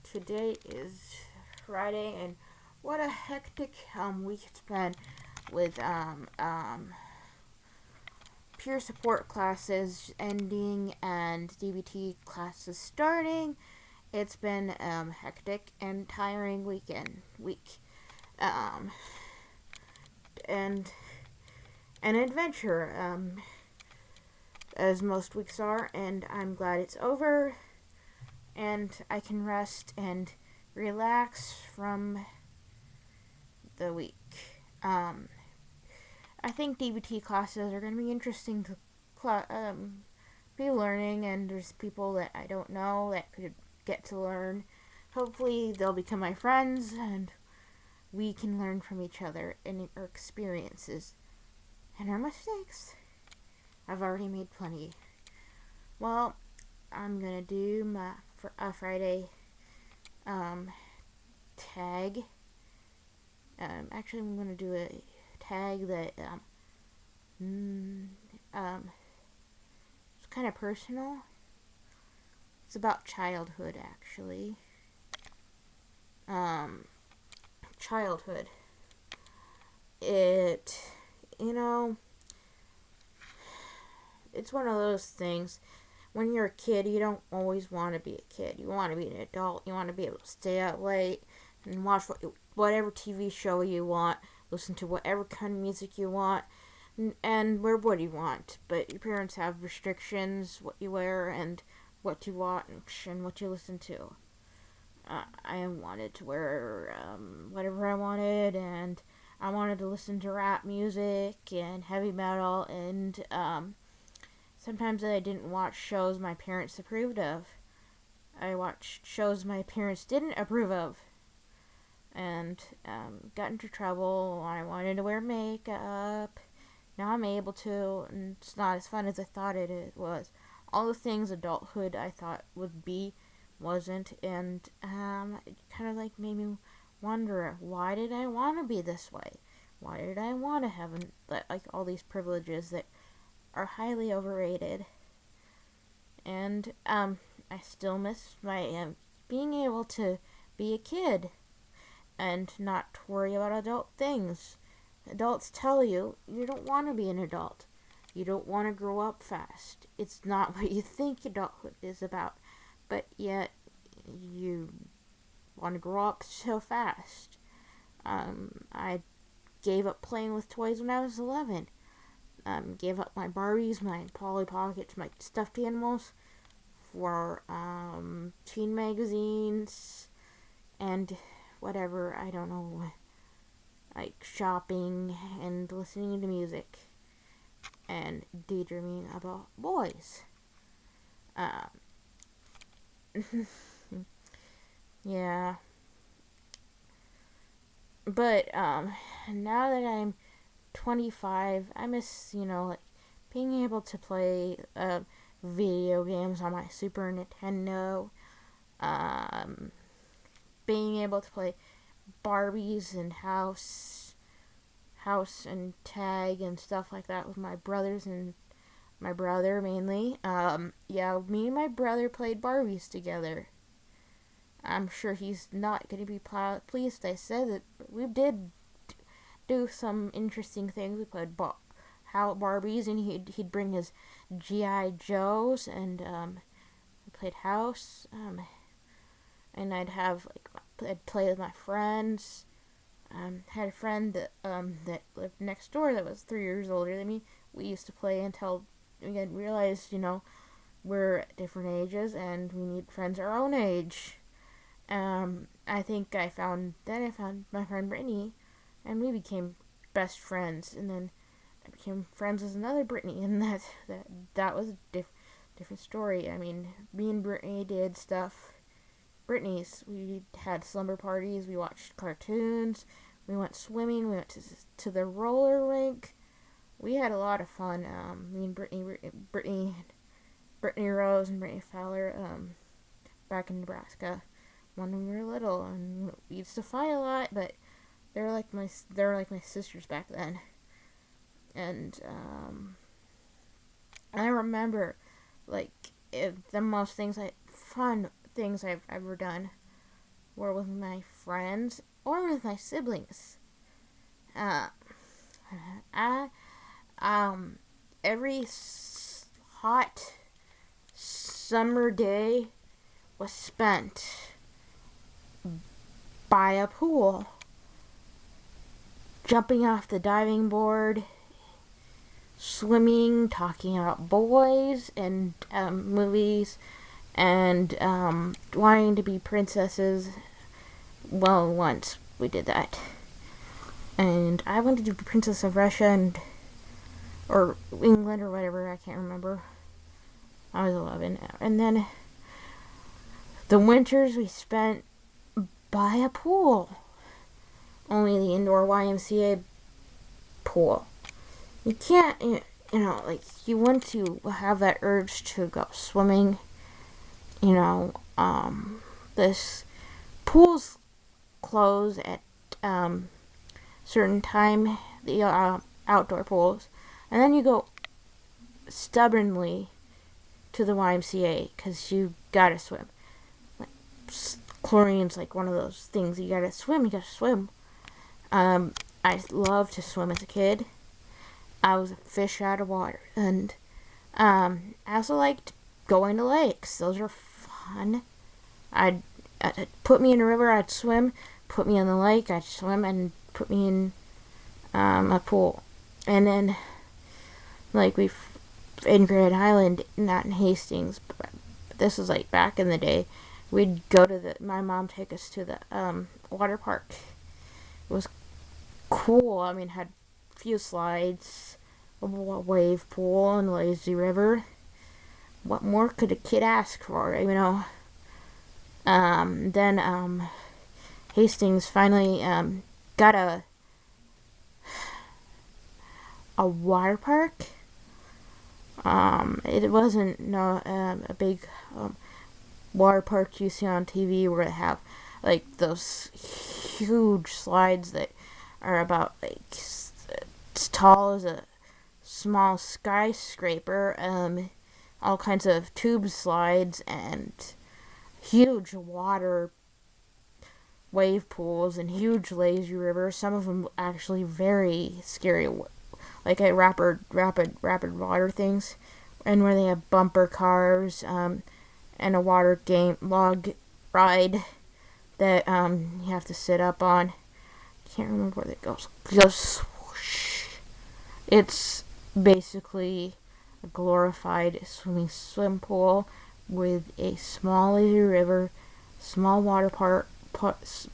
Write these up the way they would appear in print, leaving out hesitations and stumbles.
Today is Friday, and what a hectic week it's been with peer support classes ending and DBT classes starting. It's been hectic and tiring week, um, and an adventure as most weeks are, and I'm glad it's over and I can rest and relax from the week. Um, I think DBT classes are going to be interesting to be learning, and there's people that I don't know that could get to learn. Hopefully, they'll become my friends, and we can learn from each other and our experiences and our mistakes. I've already made plenty. Well, I'm gonna do my Friday tag. Actually, I'm gonna do a tag that it's kind of personal. It's about childhood, actually. Childhood. It, you know, it's one of those things. When you're a kid, you don't always want to be a kid. You want to be an adult. You want to be able to stay out late and watch whatever TV show you want, listen to whatever kind of music you want, and wear what you want. But your parents have restrictions, what you wear and what you watch and what you listen to. I wanted to wear whatever I wanted, and I wanted to listen to rap music and heavy metal, and sometimes I didn't watch shows my parents approved of. I watched shows my parents didn't approve of, and got into trouble. I wanted to wear makeup. Now I'm able to, and it's not as fun as I thought it was. All the things adulthood I thought would be wasn't, and it kind of like made me wonder, why did I want to be this way? Why did I want to have like all these privileges that are highly overrated? And I still miss my being able to be a kid and not worry about adult things. Adults tell you you don't want to be an adult. You don't want to grow up fast. It's not what you think adulthood is about, but yet you want to grow up so fast. I gave up playing with toys when I was 11. Gave up my Barbies, my Polly Pockets, my stuffed animals for teen magazines and whatever, I don't know, like shopping and listening to music and daydreaming about boys. Yeah. But now that I'm 25, I miss, like being able to play video games on my Super Nintendo, um, being able to play Barbies and house and tag and stuff like that with my brothers and my brother mainly. Yeah, me and my brother played Barbies together. I'm sure he's not going to be pleased I said it, but we did do some interesting things. We played Barbies, and he'd bring his GI Joes, and we played house. And I'd play with my friends. Had a friend that lived next door that was 3 years older than me. We used to play until we realized, we're at different ages and we need friends our own age. I think I found my friend Brittany, and we became best friends. And then I became friends with another Brittany, and that was a different story. I mean, me and Brittany did stuff. We had slumber parties. We watched cartoons. We went swimming. We went to the roller rink. We had a lot of fun. Me and Brittany Rose and Brittany Fowler, back in Nebraska when we were little, and we used to fight a lot, but they were like my sisters back then. And I remember, like, the most fun things I've ever done were with my friends or with my siblings. Uh, I every hot summer day was spent by a pool, jumping off the diving board, swimming, talking about boys and movies, and wanting to be princesses. Well, once we did that. And I wanted to be Princess of Russia or England or whatever, I can't remember. I was 11. And then the winters we spent by a pool. Only the indoor YMCA pool. You can't, like, you want to have that urge to go swimming. This pools close at certain time, the outdoor pools, and then you go stubbornly to the YMCA because you gotta swim. Like, chlorine's like one of those things. You gotta swim. I loved to swim as a kid. I was a fish out of water, and I also liked going to lakes. Those are fun. I'd put me in a river, I'd swim. Put me in the lake, I'd swim, and put me in a pool. And then, like, in Grand Island, not in Hastings, but this was like back in the day, we'd go to my mom take us to the water park. It was cool. I mean, had a few slides, a wave pool, and a lazy river. What more could a kid ask for, Then Hastings finally got a water park. It wasn't a big water park you see on TV where they have like those huge slides that are about like as tall as a small skyscraper. All kinds of tube slides and huge water wave pools and huge lazy rivers. Some of them actually very scary, like at rapid water things, and where they have bumper cars and a water log ride that you have to sit up on. Can't remember where it goes. It goes swoosh. It's basically a glorified swim pool with a small lazy river, small water park,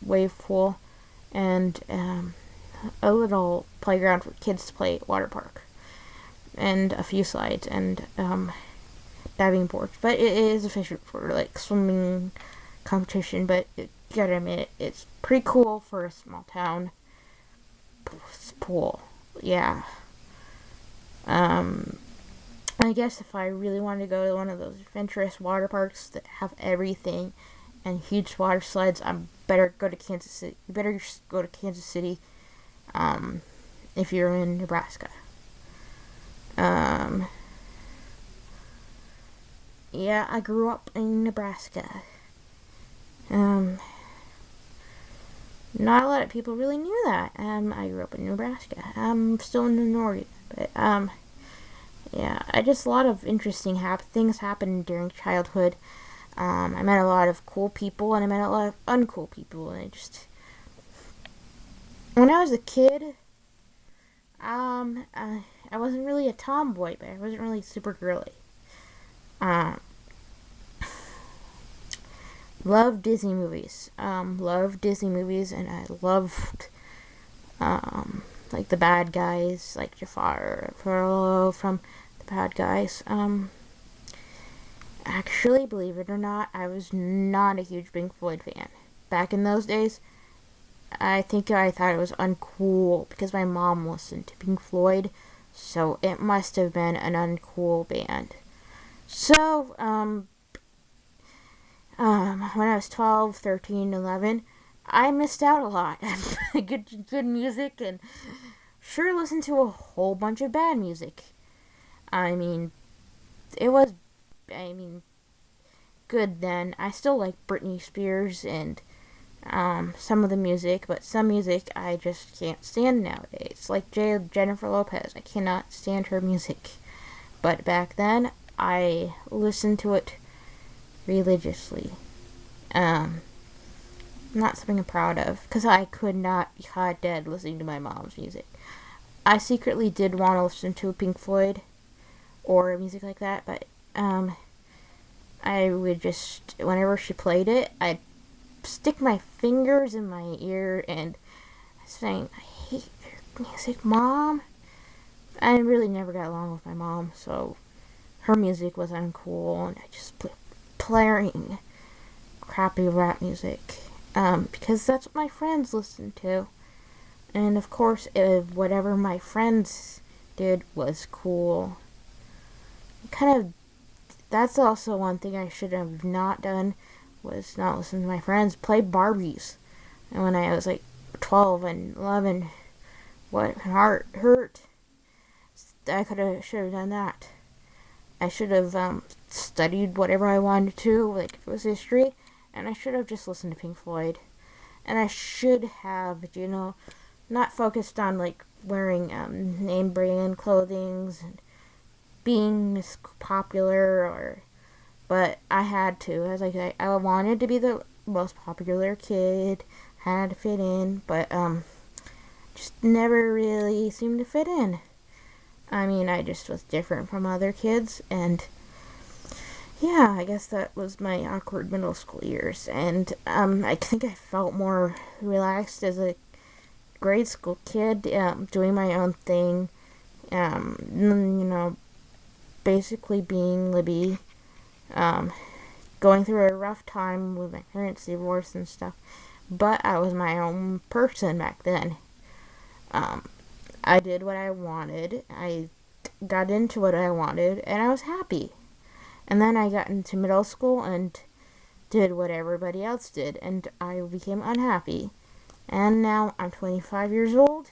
wave pool, and a little playground for kids to play at water park, and a few slides and diving boards. But it is efficient for like swimming competition. But you gotta admit, it's pretty cool for a small town pool. Yeah. I guess if I really wanted to go to one of those adventurous water parks that have everything and huge water slides, I better go to Kansas City. You better just go to Kansas City if you're in Nebraska. Yeah, I grew up in Nebraska. Not a lot of people really knew that. I grew up in Nebraska. I'm still in the minority, but yeah, just a lot of interesting things happened during childhood. I met a lot of cool people, and I met a lot of uncool people, and when I was a kid, I wasn't really a tomboy, but I wasn't really super girly. Loved Disney movies. And I loved, like the bad guys, like Jafar from the Bad Guys. Actually, believe it or not, I was not a huge Pink Floyd fan. Back in those days, I think I thought it was uncool because my mom listened to Pink Floyd, so it must have been an uncool band. So, when I was 12, 13, 11, I missed out a lot on good music, and sure listened to a whole bunch of bad music. good then. I still like Britney Spears and some of the music, but some music I just can't stand nowadays. Like Jennifer Lopez, I cannot stand her music. But back then, I listened to it religiously. Not something I'm proud of, because I could not be caught dead listening to my mom's music. I secretly did want to listen to Pink Floyd or music like that, but I would just, whenever she played it, I'd stick my fingers in my ear and saying, I hate your music, Mom. I really never got along with my mom, so her music was uncool, and I just blaring crappy rap music. Because that's what my friends listened to. And of course, whatever my friends did was cool. That's also one thing I should have not done, was not listen to my friends. Play Barbies. And when I was like 12 and 11, what heart hurt. I should have done that. I should have studied whatever I wanted to, like if it was history, and I should have just listened to Pink Floyd. And I should have, not focused on like wearing name brand clothing and being popular, but I had to. I wanted to be the most popular kid, had to fit in, but just never really seemed to fit in. I mean, I just was different from other kids, and yeah, I guess that was my awkward middle school years. And I think I felt more relaxed as a grade school kid, doing my own thing, basically being Libby, going through a rough time with my parents' divorce and stuff. But I was my own person back then. I did what I wanted. I got into what I wanted, and I was happy. And then I got into middle school and did what everybody else did, and I became unhappy. And now I'm 25 years old,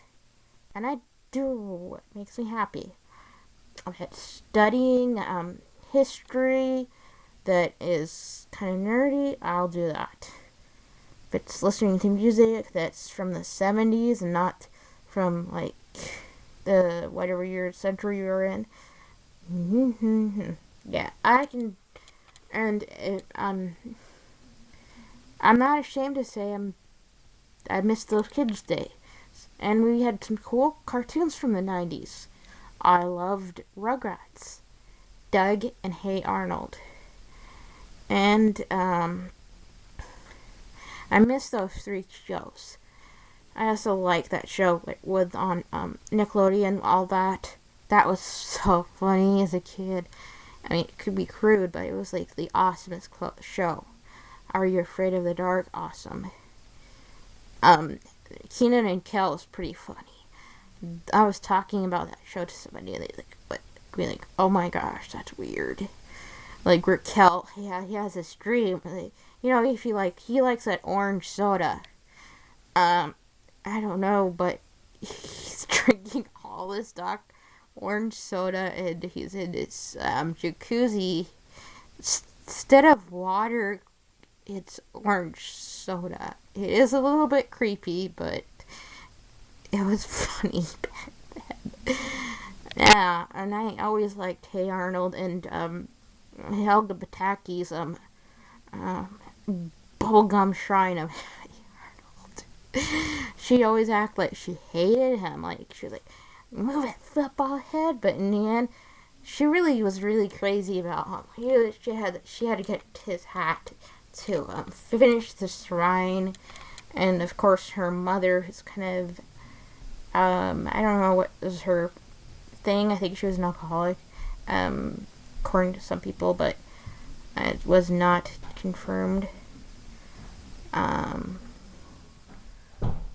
and I do what makes me happy. If it's studying history that is kind of nerdy, I'll do that. If it's listening to music that's from the 70s and not from like the whatever century you're in, yeah, I can. And I'm not ashamed to say I miss those kids' days. And we had some cool cartoons from the 90s. I loved Rugrats, Doug, and Hey Arnold. And I miss those three shows. I also like that show with on Nickelodeon, all that. That was so funny as a kid. I mean, it could be crude, but it was like the awesomest show. Are You Afraid of the Dark? Awesome. Keenan and Kel is pretty funny. I was talking about that show to somebody, and they'd be like, "Oh my gosh, that's weird." Like Kel, yeah, he has this dream. If he likes that orange soda. I don't know, but he's drinking all this dark orange soda, and he's in this jacuzzi. Instead of water, it's orange soda. It is a little bit creepy, but it was funny back then. Yeah, and I always liked Hey Arnold and Helga Pataki's bubblegum shrine of Hey Arnold. She always acted like she hated him. Like, she was like, "Move it, football head," but in the end, she really was really crazy about him. She had to get his hat to finish the shrine, and of course her mother is kind of I don't know what was her thing. I think she was an alcoholic, according to some people, but it was not confirmed.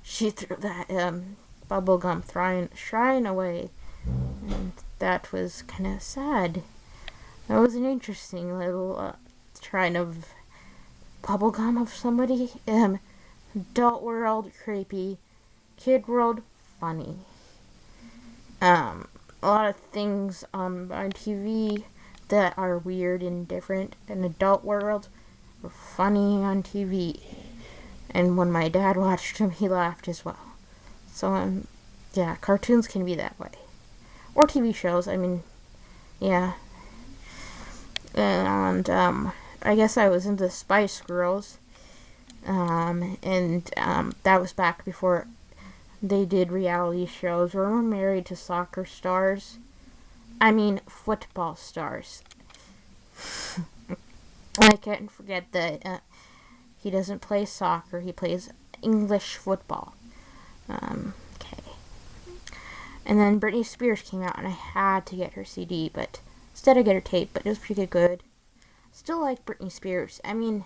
She threw that bubblegum shrine away, and that was kind of sad. That was an interesting little shrine of bubblegum of somebody. Adult world, creepy. Kid world, funny. A lot of things on TV that are weird and different in adult world were funny on TV. And when my dad watched them, he laughed as well. So, yeah, cartoons can be that way. Or TV shows, I mean, yeah. And, I guess I was into Spice Girls. And that was back before they did reality shows. We were married to soccer stars. I mean, football stars. I can't forget that he doesn't play soccer. He plays English football. Okay. And then Britney Spears came out, and I had to get her CD, but instead I get her tape, but it was pretty good. Still like Britney Spears. I mean,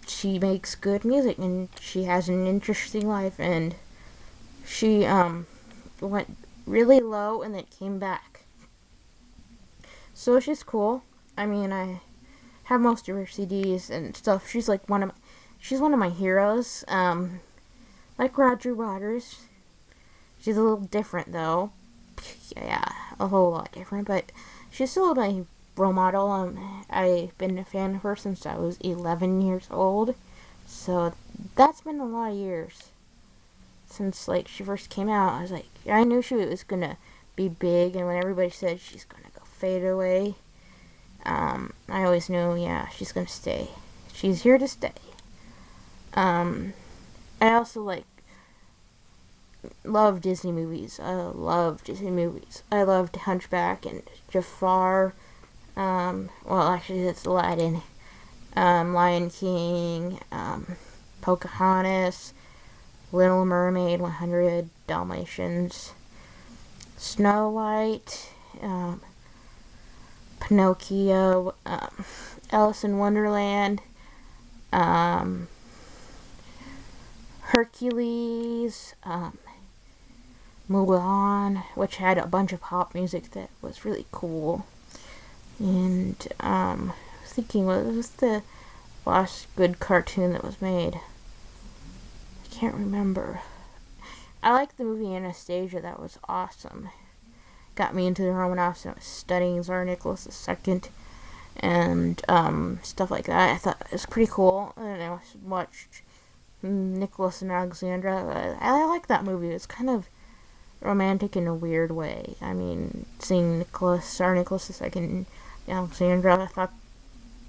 she makes good music, and she has an interesting life, and she went really low and then came back. So she's cool. I mean, I have most of her CDs and stuff. She's one of my heroes. Like Roger Waters. She's a little different though. Yeah, a whole lot different, but she's still my role model. I've been a fan of her since I was 11 years old. So that's been a lot of years. Since she first came out, I was I knew she was gonna be big, and when everybody said she's gonna go fade away, I always knew, yeah, she's gonna stay. She's here to stay. I also love Disney movies. I love Disney movies. I loved Hunchback and Jafar. Well, actually, that's Aladdin. Lion King. Pocahontas. Little Mermaid, 100 Dalmatians, Snow White, Pinocchio, Alice in Wonderland, Hercules, Mulan, which had a bunch of pop music that was really cool. And I was thinking, what was the last good cartoon that was made? Can't remember. I liked the movie Anastasia. That was awesome. Got me into the Romanovs, and I was studying Tsar Nicholas II and stuff like that. I thought it was pretty cool. And I watched Nicholas and Alexandra. I like that movie. It's kind of romantic in a weird way. I mean, seeing Tsar Nicholas II and Alexandra, I thought,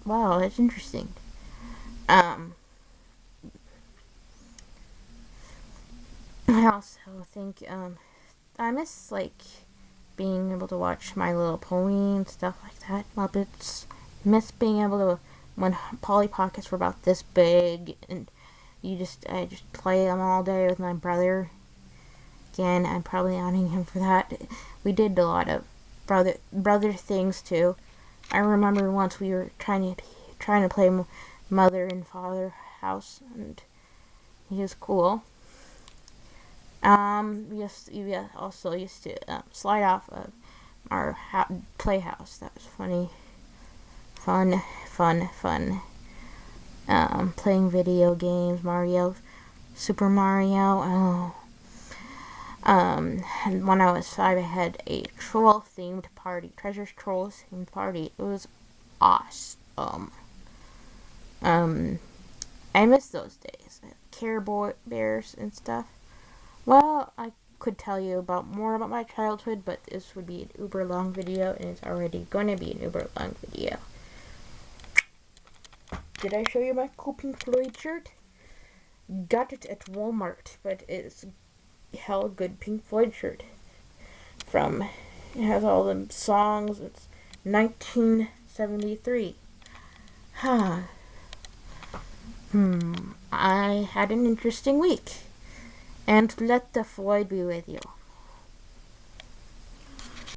wow, that's interesting. I also think, I miss, being able to watch My Little Pony and stuff like that. Muppets. Miss being able to, when Polly Pockets were about this big, and I just play them all day with my brother. Again, I'm probably outing him for that. We did a lot of brother things, too. I remember once we were trying to play Mother and Father House, and he was cool. We also used to slide off of our playhouse. That was funny. Fun. Playing video games, Super Mario. And when I was 5, I had a troll-themed party. Treasures Trolls themed party. It was awesome. I miss those days. Care Bears and stuff. Well, I could tell you more about my childhood, but this would be an uber long video, and it's already going to be an uber long video. Did I show you my cool Pink Floyd shirt? Got it at Walmart, but it's a hell good Pink Floyd shirt. It has all the songs. It's 1973. I had an interesting week. And let the Floyd be with you.